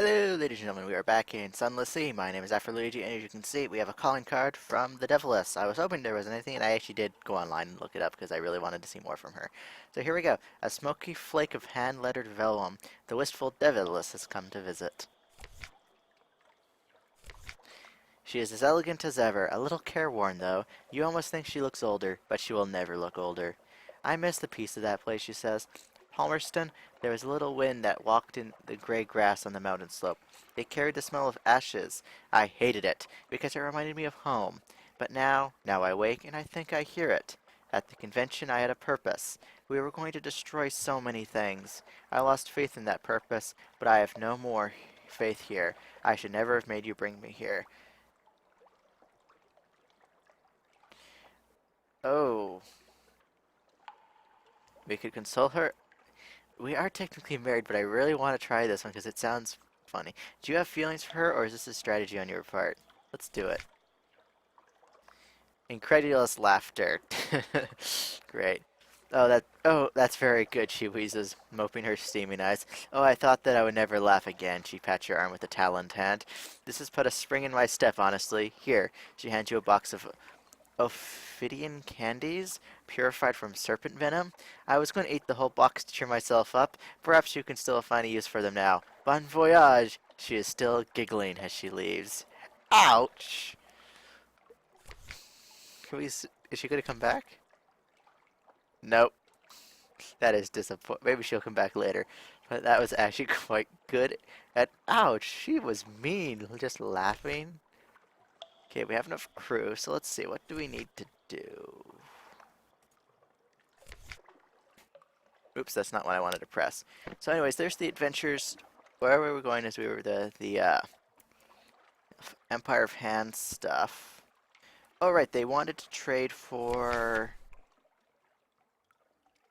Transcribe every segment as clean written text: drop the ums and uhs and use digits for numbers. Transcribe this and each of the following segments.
Hello, ladies and gentlemen. We are back in Sunless Sea. My name is Luigi, and as you can see, we have a calling card from the Deviless. I was hoping there was anything, and I actually did go online and look it up because I really wanted to see more from her. So here we go. A smoky flake of hand-lettered vellum. The wistful Deviless has come to visit. She is as elegant as ever, a little careworn though. You almost think she looks older, but she will never look older. I miss the peace of that place, she says. Palmerston, there was a little wind that walked in the gray grass on the mountain slope. It carried the smell of ashes. I hated it, because it reminded me of home. But now I wake, and I think I hear it. At the convention I had a purpose. We were going to destroy so many things. I lost faith in that purpose, but I have no more faith here. I should never have made you bring me here. Oh, we could console her. We are technically married, but I really want to try this one because it sounds funny. Do you have feelings for her, or is this a strategy on your part? Let's do it. Incredulous laughter. Great. Oh, that's very good, she wheezes, moping her steaming eyes. Oh, I thought that I would never laugh again. She pats your arm with a taloned hand. This has put a spring in my step, honestly. Here, she hands you a box of Ophidian candies, purified from serpent venom. I was going to eat the whole box to cheer myself up. Perhaps you can still find a use for them now. Bon voyage! She is still giggling as she leaves. Ouch! Is she going to come back? Nope. That is disappointing. Maybe she'll come back later. But that was actually quite good. And ouch! She was mean. Just laughing. Okay, we have enough crew, so let's see. What do we need to do? Oops, that's not what I wanted to press. So anyways, there's the adventures. Where we were going is we were the Empire of Hands stuff. Oh, right, they wanted to trade for...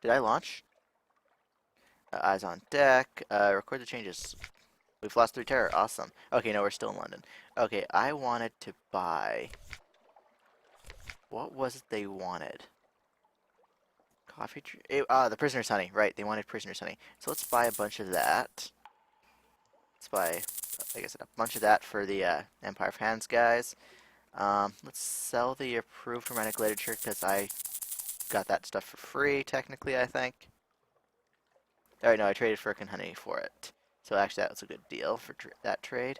Did I launch? Eyes on deck. Record the changes. We've lost 3 terror. Awesome. Okay, no, we're still in London. Okay, I wanted to buy... What was it they wanted? Coffee tree? The prisoner's honey. Right, they wanted prisoner's honey. So let's buy a bunch of that. Let's buy, like I said, a bunch of that for the Empire of Hands guys. Let's sell the approved romantic literature because I got that stuff for free, technically, I think. Alright, no, I traded Firk and Honey for it. So actually, that was a good deal for that trade.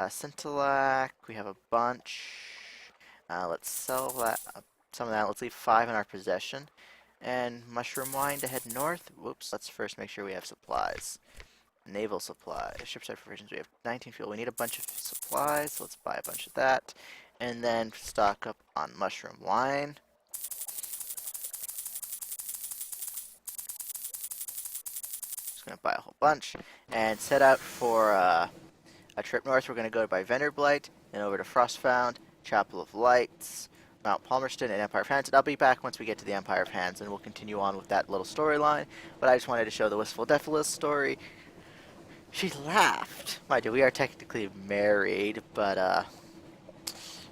Scintillac, we have a bunch. Let's sell that, some of that. Let's leave 5 in our possession. And mushroom wine to head north. Whoops, let's first make sure we have supplies. Naval supplies. Shipside provisions. We have 19 fuel. We need a bunch of supplies, so let's buy a bunch of that. And then stock up on mushroom wine. Just going to buy a whole bunch. And set out for a trip north. We're going to go by Venderblight, and over to Frostfound, Chapel of Lights, Mount Palmerston, and Empire of Hands. And I'll be back once we get to the Empire of Hands, and we'll continue on with that little storyline. But I just wanted to show the Wistful Deathless story. She laughed. Mind you, we are technically married, but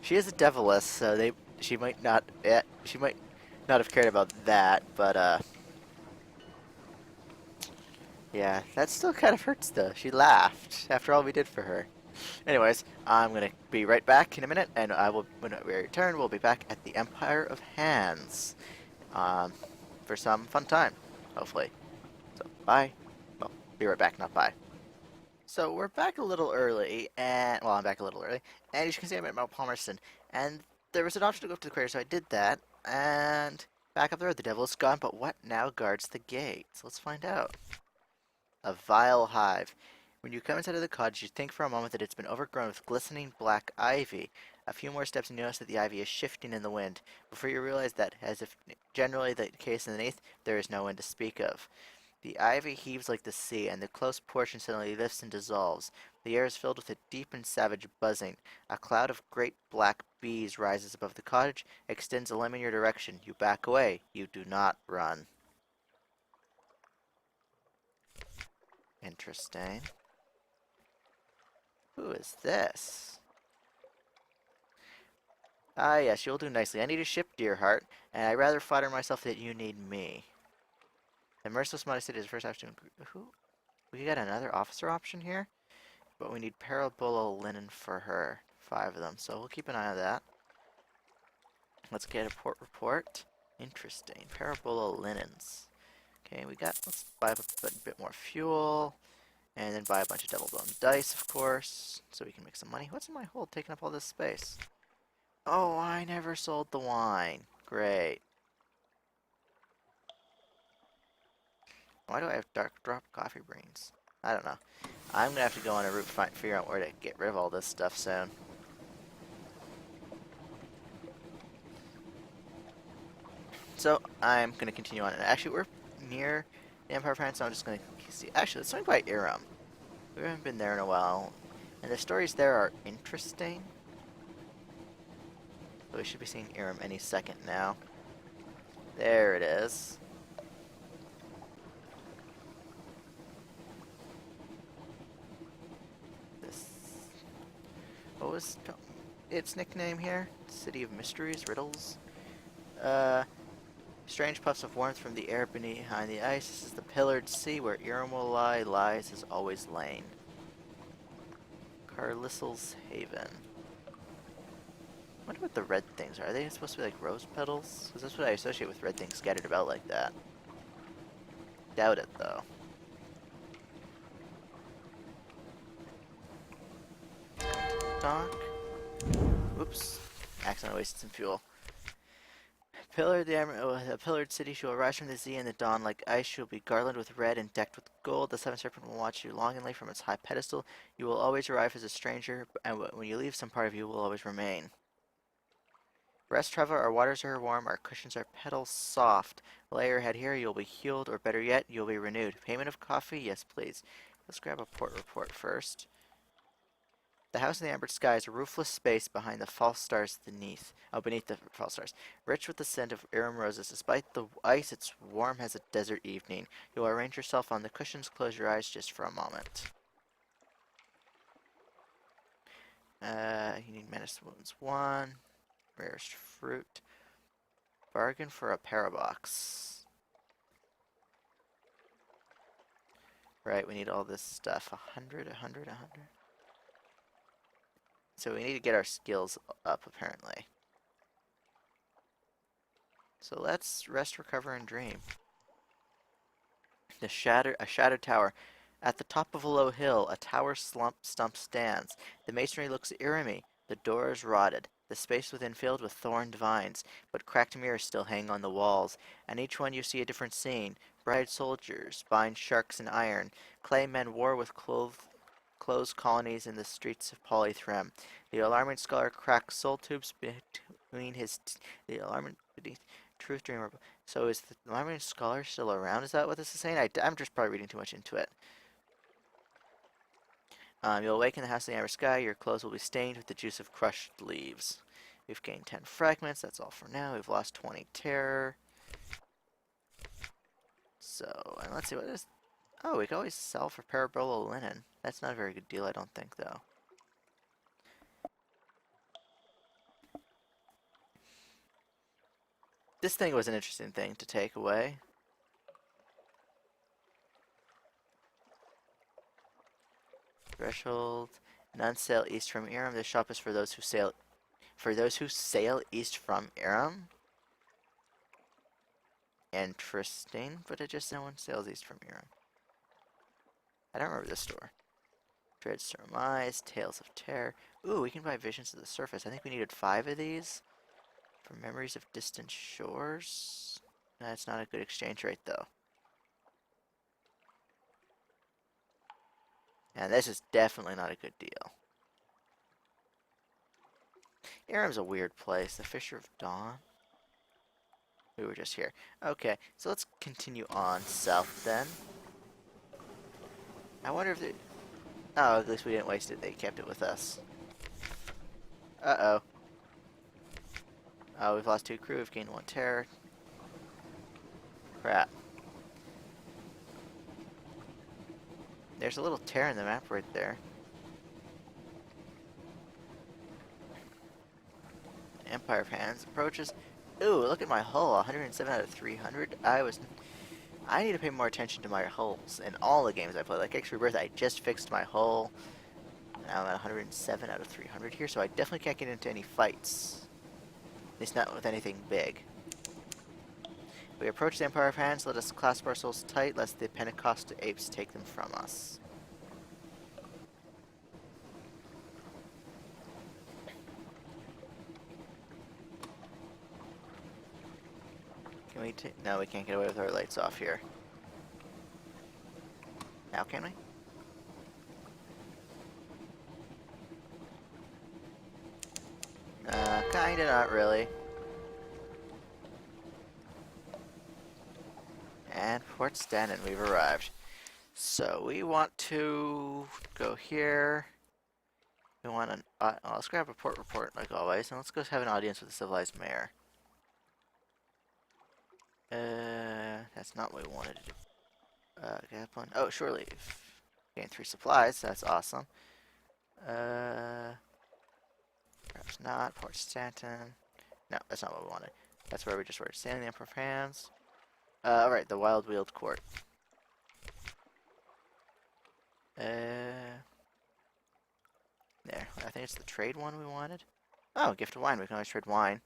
she is a Deviless, so she might not have cared about that. But yeah, that still kind of hurts though. She laughed after all we did for her. Anyways, I'm gonna be right back in a minute, and when we return, we'll be back at the Empire of Hands for some fun time, hopefully. So, bye. Well, be right back, not bye. So we're back a little early, and well, I'm back a little early, and as you can see, I'm at Mount Palmerston, and there was an option to go up to the crater, so I did that, and back up the road, the devil is gone, but what now guards the gate? So let's find out. A vile hive. When you come inside of the cottage, you think for a moment that it's been overgrown with glistening black ivy. A few more steps and you notice that the ivy is shifting in the wind, before you realize that, as if generally the case underneath, there is no wind to speak of. The ivy heaves like the sea, and the close portion suddenly lifts and dissolves. The air is filled with a deep and savage buzzing. A cloud of great black bees rises above the cottage, extends a limb in your direction. You back away. You do not run. Interesting. Who is this? Ah, yes, you'll do nicely. I need a ship, dear heart, and I rather flatter myself that you need me. The merciless modesty is the first option. Who? We got another officer option here? but we need parabola linen for her. 5 of them, so we'll keep an eye on that. Let's get a port report. Interesting. Parabola linens. Okay, let's buy a bit more fuel. And then buy a bunch of double bone dice, of course, so we can make some money. What's in my hold taking up all this space? Oh, I never sold the wine. Great. Why do I have dark drop coffee beans? I don't know. I'm gonna have to go on a route figure out where to get rid of all this stuff soon. So I'm gonna continue on. And actually, we're near the Empire of France, so I'm just gonna see. Actually, let's swing by Iram. We haven't been there in a while, and the stories there are interesting. So we should be seeing Iram any second now. There it is. This. What was its nickname here? City of Mysteries, Riddles. Strange puffs of warmth from the air behind the ice. This is the pillared sea where Iram will lie, lies has always lain. Carlisle's Haven. I wonder what the red things are. Are they supposed to be like rose petals? Because that's what I associate with red things scattered about like that. Doubt it, though. Dock. Oops. Accidentally wasted some fuel. A pillared city shall arise from the sea in the dawn like ice. She will be garlanded with red and decked with gold. The seventh serpent will watch you longingly from its high pedestal. You will always arrive as a stranger, and when you leave, some part of you will always remain. Rest, traveler. Our waters are warm, our cushions are petals soft. Lay your head here, you'll be healed, or better yet, you'll be renewed. Payment of coffee? Yes, please. Let's grab a port report first. The house in the amber sky is a roofless space behind the false stars beneath the false stars. Rich with the scent of Iram roses. Despite the ice, it's warm as a desert evening. You'll arrange yourself on the cushions, close your eyes just for a moment. You need menace wounds 1. Rarest fruit. Bargain for a parabox. Right, we need all this stuff. 100, 100, 100. So we need to get our skills up, apparently. So let's rest, recover, and dream. A shattered tower. At the top of a low hill, a tower stump stands. The masonry looks eerie. The door is rotted. The space within filled with thorned vines, but cracked mirrors still hang on the walls, and each one you see a different scene. Bright soldiers bind sharks in iron. Clay men war with closed colonies in the streets of Polythrem. The alarming scholar cracks soul tubes between the alarming truth dreamer. So is the alarming scholar still around? Is that what this is saying? I'm just probably reading too much into it. You'll awaken in the house of the amber sky. Your clothes will be stained with the juice of crushed leaves. We've gained 10 fragments. That's all for now. We've lost 20 terror. So, and let's see what is. Oh, we can always sell for parabola linen. That's not a very good deal, I don't think, though. This thing was an interesting thing to take away. Threshold. None sail east from Iram. This shop is for those who sail east from Iram. Interesting, but it just no one sails east from Iram. I don't remember this store. Dread Surmise, Tales of Terror. Ooh, we can buy Visions of the Surface. I think we needed 5 of these. For Memories of Distant Shores. That's not a good exchange rate, though. And this is definitely not a good deal. Iram's a weird place. The Fisher of Dawn. We were just here. Okay, so let's continue on south then. I wonder if they... Oh, at least we didn't waste it. They kept it with us. Uh-oh. Oh, we've lost 2 crew. We've gained 1 terror. Crap. There's a little tear in the map right there. Empire of Hands approaches. Ooh, look at my hull. 107 out of 300. I need to pay more attention to my hulls in all the games I play. Like X Rebirth, I just fixed my hull. now I'm at 107 out of 300 here, so I definitely can't get into any fights. At least not with anything big. We approach the Empire of Hands, let us clasp our souls tight, lest the Pentecostal apes take them from us. Can we no, we can't get away with our lights off here. Now can we? Kinda, not really. And Port Stanton, we've arrived. So we want to go here. We want an. Let's grab a port report like always, and let's go have an audience with the civilized mayor. That's not what we wanted to do. Gap one. Oh, shore leave. Gain 3 supplies. That's awesome. Perhaps not. Port Stanton. No, that's not what we wanted. That's where we just were. Standing the Emperor of Hands. Alright, the Wild Wheeled Court. There. I think it's the trade one we wanted. Oh, gift of wine. We can always trade wine.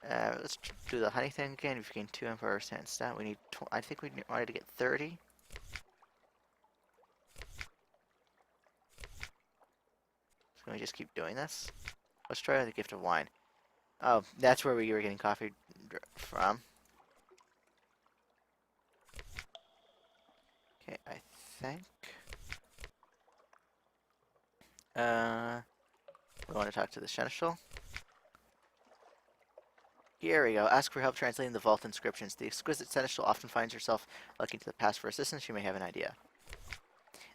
Let's do the honey thing again. We've gained 2 Emperor Stand stat. We need. I think we wanted to get 30. So can we just keep doing this? Let's try the gift of wine. Oh, that's where we were getting coffee from. Okay, I think. We want to talk to the Seneschal. Here we go. Ask for help translating the vault inscriptions. The exquisite Seneschal often finds herself looking to the past for assistance. She may have an idea.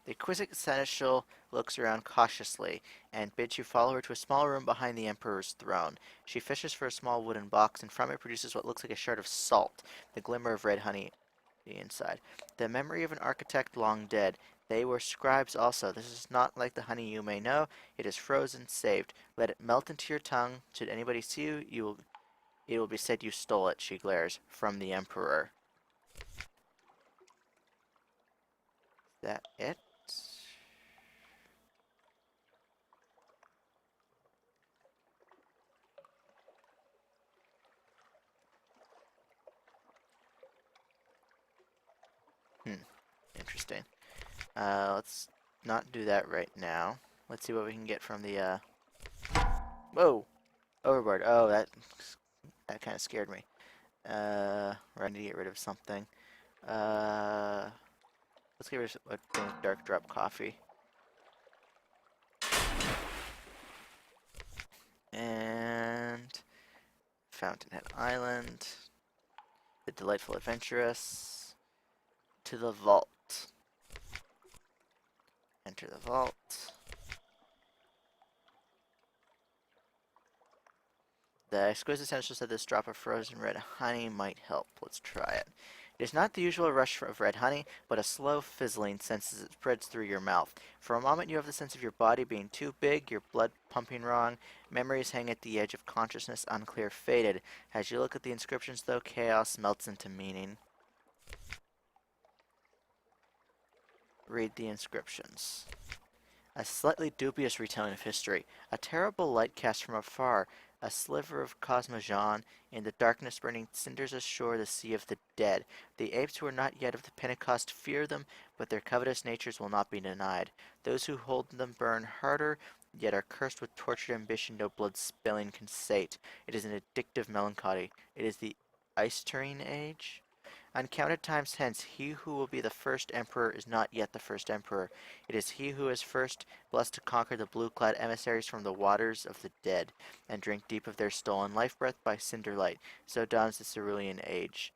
The exquisite Seneschal looks around cautiously and bids you follow her to a small room behind the Emperor's throne. She fishes for a small wooden box, and from it produces what looks like a shard of salt, the glimmer of red honey the inside. The memory of an architect long dead. They were scribes also. This is not like the honey you may know. It is frozen, saved. Let it melt into your tongue. Should anybody see you, it will be said you stole it, she glares, from the Emperor. Is that it? Interesting. Let's not do that right now. Let's see what we can get from the, Whoa! Overboard. Oh, that kind of scared me. I need to get rid of something. Let's get rid of a thing with dark drop coffee. And Fountainhead Island. The Delightful Adventurous. To the vault. Enter the vault. The exquisite Seneschal said this drop of frozen red honey might help. Let's try it. It is not the usual rush of red honey, but a slow fizzling sense as it spreads through your mouth. For a moment you have the sense of your body being too big, your blood pumping wrong, memories hang at the edge of consciousness, unclear, faded. As you look at the inscriptions, though, chaos melts into meaning. Read the inscriptions. A slightly dubious retelling of history. A terrible light cast from afar. A sliver of cosmogon, in the darkness burning cinders ashore the sea of the dead. The apes who are not yet of the Pentecost fear them, but their covetous natures will not be denied. Those who hold them burn harder, yet are cursed with tortured ambition no blood spilling can sate. It is an addictive melancholy. It is the Eistering age? Uncounted times hence, he who will be the first emperor is not yet the first emperor. It is he who is first blessed to conquer the blue-clad emissaries from the waters of the dead, and drink deep of their stolen life-breath by cinder-light. So dawns the cerulean age.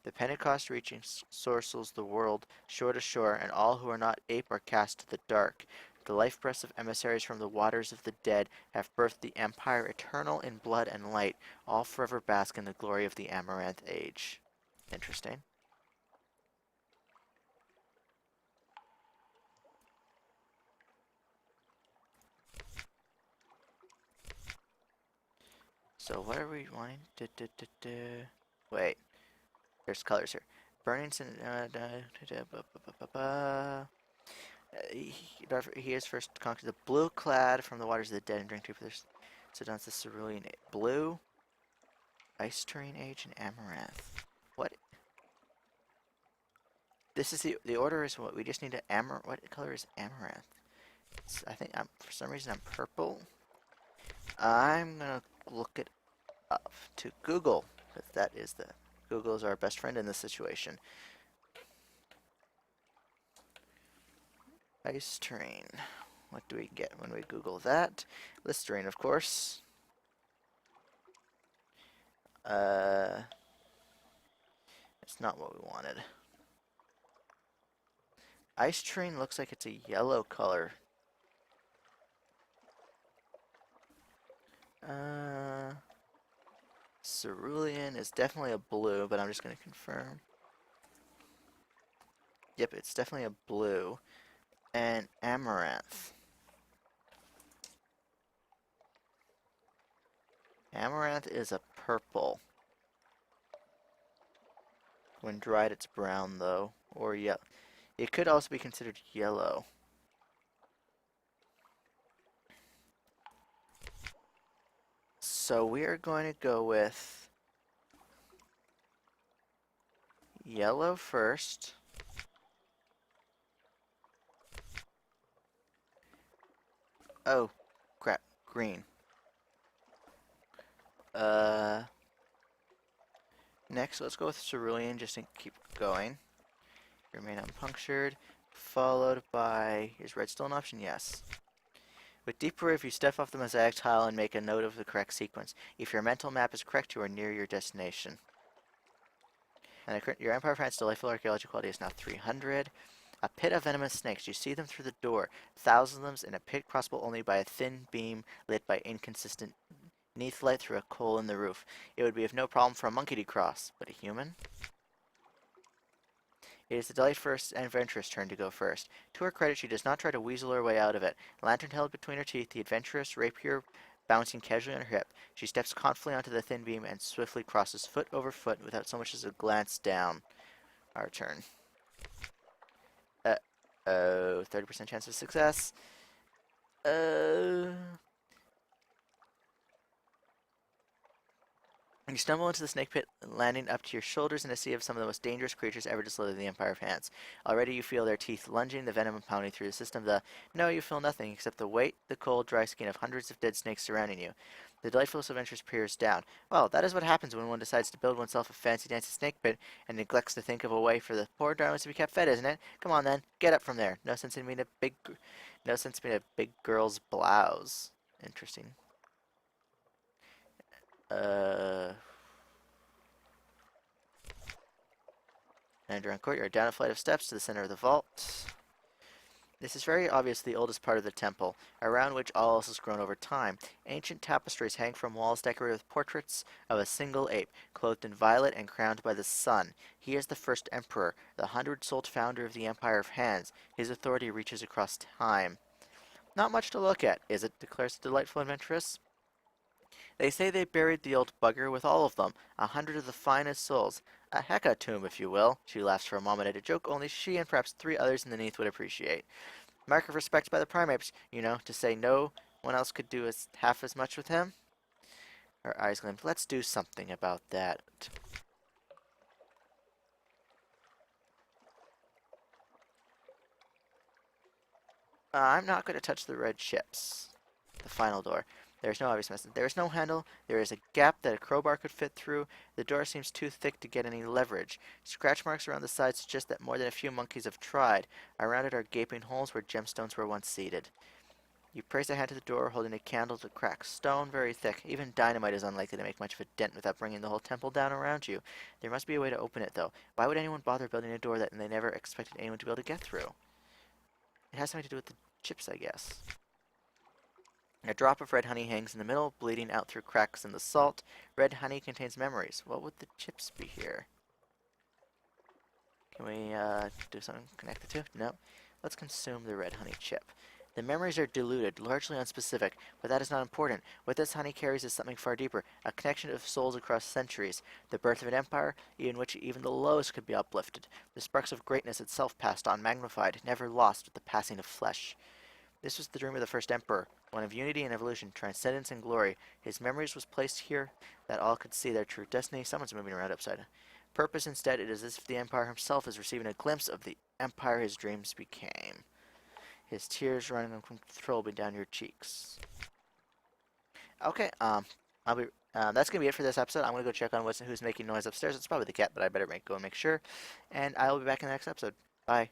The Pentecost reaching sorcels the world, shore to shore, and all who are not ape are cast to the dark. The life-breaths of emissaries from the waters of the dead have birthed the empire eternal in blood and light, all forever bask in the glory of the Amaranth age. Interesting. So what are we wanting? Wait, there's colors here. Burning he is first conquered the blue clad from the waters of the dead and drink deep. So down to the cerulean blue, ice terrain age, and amaranth. What? This is the order is what we just need to What color is amaranth? I think for some reason I'm purple. I'm gonna look it up to Google, because Google is our best friend in this situation. Ice terrain. What do we get when we Google that? Listerine, of course. It's not what we wanted. Ice terrain looks like it's a yellow color. Cerulean is definitely a blue, but I'm just going to confirm. Yep, it's definitely a blue. And amaranth. Amaranth is a purple. When dried, it's brown, though. Or yellow. It could also be considered yellow. So we are going to go with yellow first. Oh, crap. Green. Next, let's go with cerulean just to keep going. Remain unpunctured. Followed by, is red still an option? Yes. With deeper, if you step off the mosaic tile and make a note of the correct sequence. If your mental map is correct, you are near your destination. And your Empire of France delightful archaeology quality is now 300. A pit of venomous snakes. You see them through the door. Thousands of them in a pit crossable only by a thin beam lit by inconsistent neath light through a hole in the roof. It would be of no problem for a monkey to cross, but a human? It is the delightful adventurous turn to go first. To her credit, she does not try to weasel her way out of it. Lantern held between her teeth, the adventurous rapier bouncing casually on her hip. She steps confidently onto the thin beam and swiftly crosses foot over foot without so much as a glance down. Our turn. 30% chance of success. You stumble into the snake pit, landing up to your shoulders in a sea of some of the most dangerous creatures ever to slither the Empire of Hands. Already you feel their teeth lunging, the venom pounding through the system. No, you feel nothing except the weight, the cold, dry skin of hundreds of dead snakes surrounding you. The delightful adventurous peers down. Well, that is what happens when one decides to build oneself a fancy dancy snake pit and neglects to think of a way for the poor darlings to be kept fed, isn't it? Come on then, get up from there. No sense in being a big girl's blouse. Interesting. Underground courtyard, down a flight of steps to the center of the vault. This is very obviously the oldest part of the temple, around which all else has grown over time. Ancient tapestries hang from walls decorated with portraits of a single ape, clothed in violet and crowned by the sun. He is the first emperor, the 100-souled founder of the Empire of Hands. His authority reaches across time. Not much to look at, is it? Declares the delightful adventuress. They say they buried the old bugger with all of them, 100 of the finest souls. A hecatomb, if you will. She laughs for a moment at a joke only she and perhaps 3 others underneath would appreciate. Mark of respect by the primates, to say no one else could do half as much with him. Her eyes gleamed. Let's do something about that. I'm not going to touch the red chips. The final door. There is no obvious message. There is no handle. There is a gap that a crowbar could fit through. The door seems too thick to get any leverage. Scratch marks around the sides suggest that more than a few monkeys have tried. Around it are gaping holes where gemstones were once seated. You place a hand to the door, holding a candle to crack stone very thick. Even dynamite is unlikely to make much of a dent without bringing the whole temple down around you. There must be a way to open it, though. Why would anyone bother building a door that they never expected anyone to be able to get through? It has something to do with the chips, I guess. A drop of red honey hangs in the middle, bleeding out through cracks in the salt. Red honey contains memories. What would the chips be here? Can we do something connected to? No. Let's consume the red honey chip. The memories are diluted, largely unspecific, but that is not important. What this honey carries is something far deeper, a connection of souls across centuries, the birth of an empire in which even the lowest could be uplifted, the sparks of greatness itself passed on, magnified, never lost with the passing of flesh. This was the dream of the first emperor, one of unity and evolution, transcendence and glory. His memories was placed here that all could see their true destiny. Someone's moving around upside down. Purpose instead, it is as if the empire himself is receiving a glimpse of the empire his dreams became. His tears running uncontrollably down your cheeks. Okay, I'll be. That's gonna be it for this episode. I'm gonna go check on who's making noise upstairs. It's probably the cat, but I better go and make sure. And I will be back in the next episode. Bye.